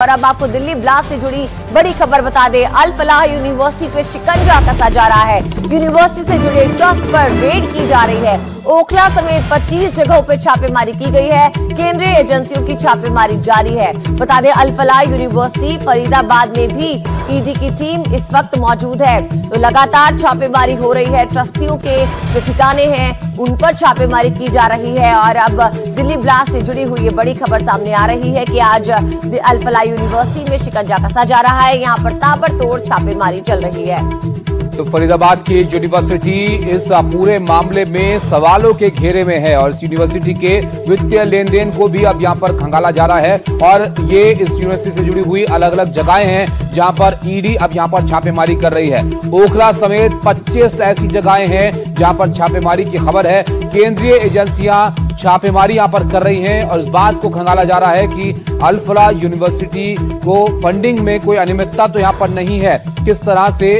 और अब आपको दिल्ली ब्लास्ट से जुड़ी बड़ी खबर बता दें। अल फलाह यूनिवर्सिटी पे शिकंजा कसा जा रहा है। यूनिवर्सिटी से जुड़े ट्रस्ट पर रेड की जा रही है। ओखला समेत 25 जगहों पर छापेमारी की गई है। केंद्रीय एजेंसियों की छापेमारी जारी है। बता दें अल फलाह यूनिवर्सिटी फरीदाबाद में भी ईडी की टीम इस वक्त मौजूद है। तो लगातार छापेमारी हो रही है। ट्रस्टियों के जो ठिकाने हैं उन पर छापेमारी की जा रही है। और अब दिल्ली ब्लास्ट से जुड़ी हुई ये बड़ी खबर सामने आ रही है कि आज अल फलाह यूनिवर्सिटी में शिकंजा कसा जा रहा है। यहाँ पर ताबड़तोड़ छापेमारी चल रही है। तो फरीदाबाद की यूनिवर्सिटी इस पूरे मामले में सवालों के घेरे में है और इस यूनिवर्सिटी के वित्तीय लेन देन को भी अब यहाँ पर खंगाला जा रहा है। और ये इस यूनिवर्सिटी से जुड़ी हुई अलग अलग जगहें हैं जहाँ पर ईडी अब यहाँ पर छापेमारी कर रही है। ओखला समेत 25 ऐसी जगहें हैं जहाँ पर छापेमारी की खबर है। केंद्रीय एजेंसियां छापेमारी यहाँ पर कर रही हैं और इस बात को खंगाला जा रहा है कि अल फलाह यूनिवर्सिटी को फंडिंग में कोई अनियमितता तो यहाँ पर नहीं है। किस तरह से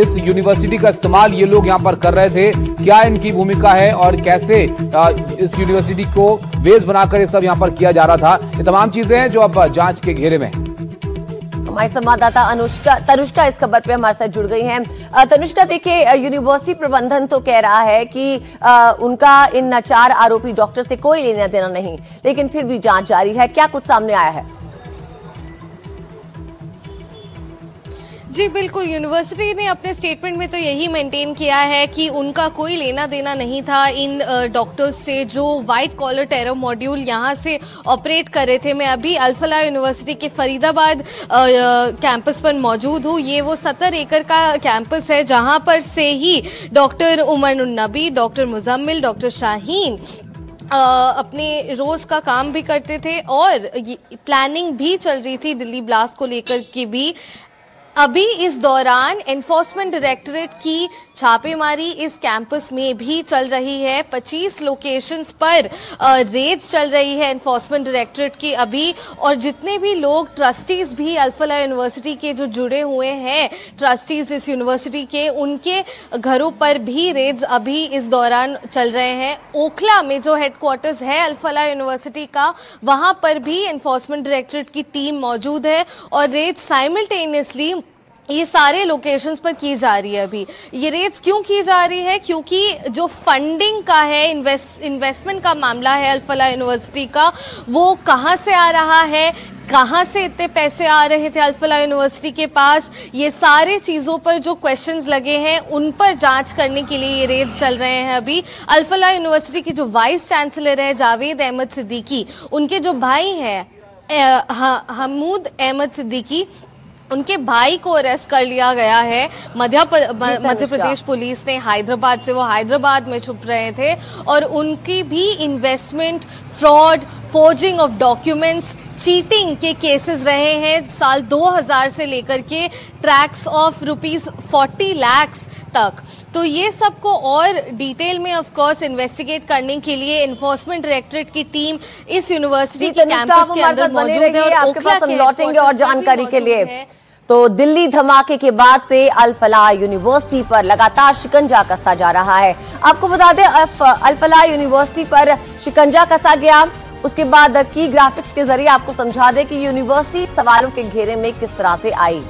इस यूनिवर्सिटी का इस्तेमाल ये लोग यहाँ पर कर रहे थे, क्या इनकी भूमिका है और कैसे इस यूनिवर्सिटी को बेस बनाकर ये सब यहाँ पर किया जा रहा था, ये तमाम चीजें हैं जो अब जांच के घेरे में है। हमारी संवाददाता तनुष्का इस खबर पे हमारे साथ जुड़ गई हैं। तनुष्का, देखिए यूनिवर्सिटी प्रबंधन तो कह रहा है कि उनका इन 4 आरोपी डॉक्टर से कोई लेना देना नहीं, लेकिन फिर भी जांच जारी है। क्या कुछ सामने आया है? जी बिल्कुल, यूनिवर्सिटी ने अपने स्टेटमेंट में तो यही मेंटेन किया है कि उनका कोई लेना देना नहीं था इन डॉक्टर्स से जो वाइट कॉलर टेरर मॉड्यूल यहाँ से ऑपरेट कर रहे थे। मैं अभी अल फलाह यूनिवर्सिटी के फरीदाबाद कैंपस पर मौजूद हूँ। ये वो 70 एकड़ का कैंपस है जहाँ पर से ही डॉक्टर उमर नबी, डॉक्टर मुजम्मिल, डॉक्टर शाहीन अपने रोज का काम भी करते थे और प्लानिंग भी चल रही थी दिल्ली ब्लास्ट को लेकर के भी। अभी इस दौरान एनफोर्समेंट डायरेक्टरेट की छापेमारी इस कैंपस में भी चल रही है। 25 लोकेशंस पर रेड्स चल रही है एनफोर्समेंट डायरेक्टरेट की अभी। और जितने भी लोग ट्रस्टीज भी अल फलाह यूनिवर्सिटी के जो जुड़े हुए हैं, ट्रस्टीज इस यूनिवर्सिटी के, उनके घरों पर भी रेड्स अभी इस दौरान चल रहे हैं। ओखला में जो हेडक्वार्टर्स है अल फलाह यूनिवर्सिटी का, वहां पर भी एनफोर्समेंट डायरेक्टरेट की टीम मौजूद है और रेड्स साइमल्टेनियसली ये सारे लोकेशंस पर की जा रही है। अभी ये रेड्स क्यों की जा रही है? क्योंकि जो फंडिंग का है, इन्वेस्टमेंट का मामला है अल फलाह यूनिवर्सिटी का, वो कहाँ से आ रहा है, कहाँ से इतने पैसे आ रहे थे अल फलाह यूनिवर्सिटी के पास, ये सारे चीज़ों पर जो क्वेश्चंस लगे हैं उन पर जांच करने के लिए ये रेड्स चल रहे हैं। अभी अल फलाह यूनिवर्सिटी के जो वाइस चांसलर है जावेद अहमद सिद्दीकी, उनके जो भाई हैं हमूद अहमद सिद्दीकी, उनके भाई को अरेस्ट कर लिया गया है मध्य प्रदेश पुलिस ने हैदराबाद से। वो हैदराबाद में छुप रहे थे और उनकी भी investment, fraud, forging of documents, cheating के केसेस रहे हैं साल 2000 से लेकर के ट्रैक्स ऑफ ₹40 लाख तक। तो ये सब को और डिटेल में ऑफ कोर्स इन्वेस्टिगेट करने के लिए एनफोर्समेंट डायरेक्टरेट की टीम इस यूनिवर्सिटी के कैंपस के अंदर मौजूद है और ओखला के लौटेंगे और जानकारी के लिए। तो दिल्ली धमाके के बाद से अल फलाह यूनिवर्सिटी पर लगातार शिकंजा कसा जा रहा है। आपको बता दें अल फलाह यूनिवर्सिटी पर शिकंजा कसा गया, उसके बाद की ग्राफिक्स के जरिए आपको समझा दें कि यूनिवर्सिटी सवालों के घेरे में किस तरह से आई।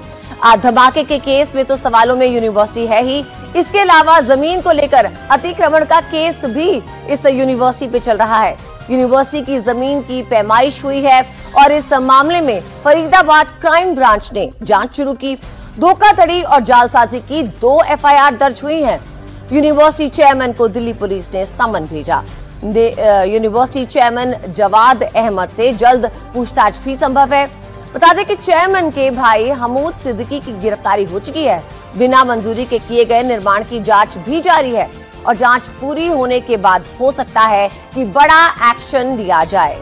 धमाके के केस में तो सवालों में यूनिवर्सिटी है ही, इसके अलावा जमीन को लेकर अतिक्रमण का केस भी इस यूनिवर्सिटी पे चल रहा है। यूनिवर्सिटी की जमीन की पैमाइश हुई है और इस मामले में फरीदाबाद क्राइम ब्रांच ने जांच शुरू की। धोखाधड़ी और जालसाजी की 2 FIR दर्ज हुई हैं। यूनिवर्सिटी चेयरमैन को दिल्ली पुलिस ने समन भेजा। यूनिवर्सिटी चेयरमैन जवाद अहमद से जल्द पूछताछ भी संभव है। बता दें कि चेयरमैन के भाई हमूद सिद्दीकी की गिरफ्तारी हो चुकी है। बिना मंजूरी के किए गए निर्माण की जांच भी जारी है और जांच पूरी होने के बाद हो सकता है कि बड़ा एक्शन लिया जाए।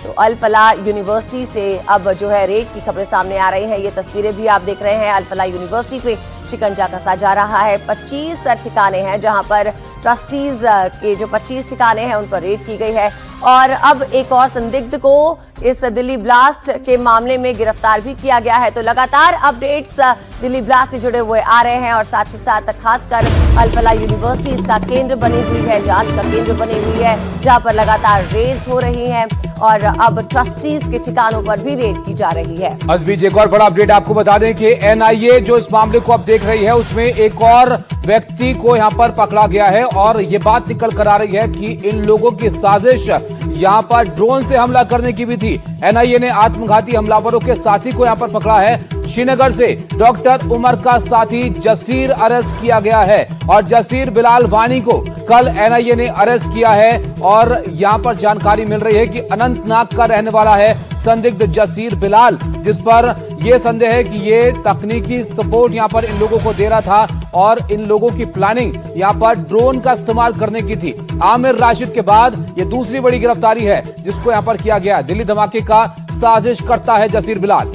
तो अल फलाह यूनिवर्सिटी से अब जो है रेड की खबरें सामने आ रही हैं। ये तस्वीरें भी आप देख रहे हैं। अल फलाह यूनिवर्सिटी पे शिकंजा कसा जा रहा है। 25 ठिकाने हैं जहां पर ट्रस्टीज के जो 25 ठिकाने हैं उन पर रेड की गई है और अब एक और संदिग्ध को इस दिल्ली ब्लास्ट के मामले में गिरफ्तार भी किया गया है। तो लगातार अपडेट्स दिल्ली ब्लास्ट से जुड़े हुए आ रहे हैं और साथ ही साथ खासकर अल फलाह यूनिवर्सिटी इसका केंद्र बनी हुई है, जांच का केंद्र बनी हुई है, जहां पर लगातार रेड्स हो रही हैं और अब ट्रस्टीज के ठिकानों पर भी रेड की जा रही है। इस बीच एक और बड़ा अपडेट आपको बता दें कि एनआईए जो इस मामले को अब देख रही है उसमें एक और व्यक्ति को यहां पर पकड़ा गया है और ये बात निकल कर आ रही है कि इन लोगों की साजिश यहां पर ड्रोन से हमला करने की भी थी। एनआईए ने आत्मघाती हमलावरों के साथी को यहां पर पकड़ा है। श्रीनगर से डॉक्टर उमर का साथी जसीर अरेस्ट किया गया है और जसीर बिलाल वानी को कल एनआईए ने अरेस्ट किया है और यहां पर जानकारी मिल रही है कि अनंतनाग का रहने वाला है संदिग्ध जसीर बिलाल, जिस पर यह संदेह है कि ये तकनीकी सपोर्ट यहां पर इन लोगों को दे रहा था और इन लोगों की प्लानिंग यहां पर ड्रोन का इस्तेमाल करने की थी। आमिर राशिद के बाद ये दूसरी बड़ी गिरफ्तारी है जिसको यहां पर किया गया। दिल्ली धमाके का साजिश करता है जसीर बिलाल।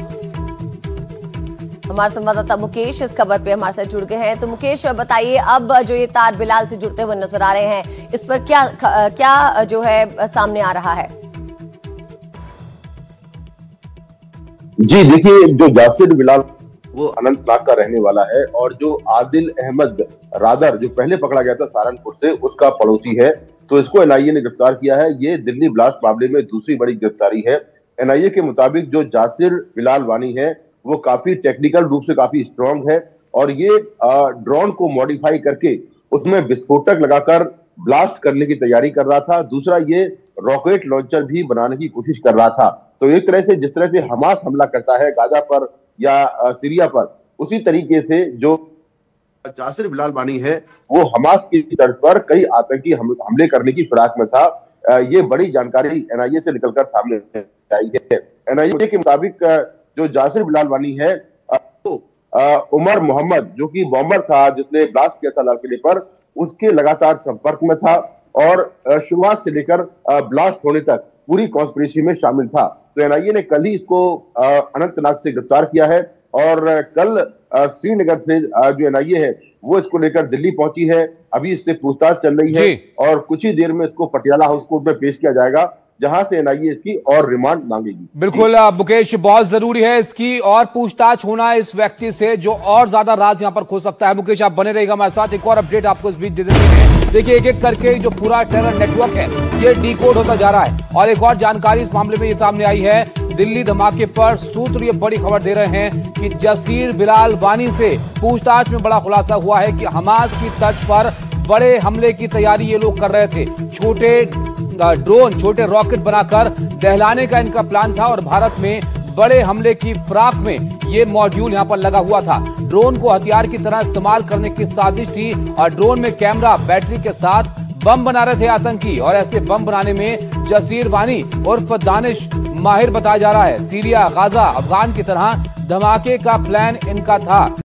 हमारे संवाददाता मुकेश इस खबर पे हमारे साथ जुड़ गए हैं। तो मुकेश बताइए, अब जो ये तार बिलाल से जुड़ते हुए नजर आ रहे हैं, इस पर क्या जो है सामने आ रहा है? जी देखिए, जो जासिर बिलाल वो अनंतनाग का रहने वाला है और जो आदिल अहमद रादर जो पहले पकड़ा गया था सहारनपुर से उसका पड़ोसी है। तो इसको एनआईए ने गिरफ्तार किया है। ये दिल्ली ब्लास्ट मामले में दूसरी बड़ी गिरफ्तारी है। एनआईए के मुताबिक जो जासिर बिलाल वानी है वो काफी टेक्निकल रूप से काफी स्ट्रांग है और ये ड्रोन को मॉडिफाई करके उसमें विस्फोटक लगाकर ब्लास्ट करने की तैयारी कर रहा था। दूसरा, ये रॉकेट लॉन्चर भी बनाने की कोशिश कर रहा था। तो एक तरह से जिस तरह से हमास हमला करता है गाजा पर या सीरिया पर, उसी तरीके से जो जासिर बिलाल वानी है वो हमास की तर्ज पर कई आतंकी हमले करने की फिराक में था। ये बड़ी जानकारी एनआईए से निकलकर सामने आई है। एनआईए के मुताबिक जो जासिर बिलाल वानी है उमर मोहम्मद जो कि बॉम्बर था जिसने ब्लास्ट किया था लाल किले पर, उसके लगातार संपर्क में था और शुरुआत से लेकर ब्लास्ट होने तक पूरी कॉन्स्पिरेसी में शामिल था। तो एनआईए ने कल ही इसको अनंतनाग से गिरफ्तार किया है और कल श्रीनगर से जो एनआईए है वो इसको लेकर दिल्ली पहुंची है। अभी इससे पूछताछ चल रही है और कुछ ही देर में इसको पटियाला हाउस कोर्ट में पेश किया जाएगा, जहां से एनआईए इसकी और रिमांड मांगेगी। बिल्कुल मुकेश, बहुत जरूरी है इसकी और पूछताछ होना इस व्यक्ति से जो और ज्यादा राज यहां पर खो सकता है। मुकेश, आप बने रहेगा हमारे साथ। एक और अपडेट आपको इस बीच दे देते हैं। देखिए, एक एक करके जो पूरा टेरर नेटवर्क है ये डिकोड होता जा रहा है और एक और जानकारी इस मामले में ये सामने आई है। दिल्ली धमाके पर सूत्र ये बड़ी खबर दे रहे हैं कि जसीर बिलाल वानी से पूछताछ में बड़ा खुलासा हुआ है कि हमास की तर्ज पर बड़े हमले की तैयारी ये लोग कर रहे थे। छोटे ड्रोन, छोटे रॉकेट बनाकर दहलाने का इनका प्लान था और भारत में बड़े हमले की फिराक में ये मॉड्यूल यहां पर लगा हुआ था। ड्रोन को हथियार की तरह इस्तेमाल करने की साजिश थी और ड्रोन में कैमरा, बैटरी के साथ बम बना रहे थे आतंकी और ऐसे बम बनाने में जसीर वानी उर्फ दानिश माहिर बताया जा रहा है। सीरिया, गाजा, अफगान की तरह धमाके का प्लान इनका था।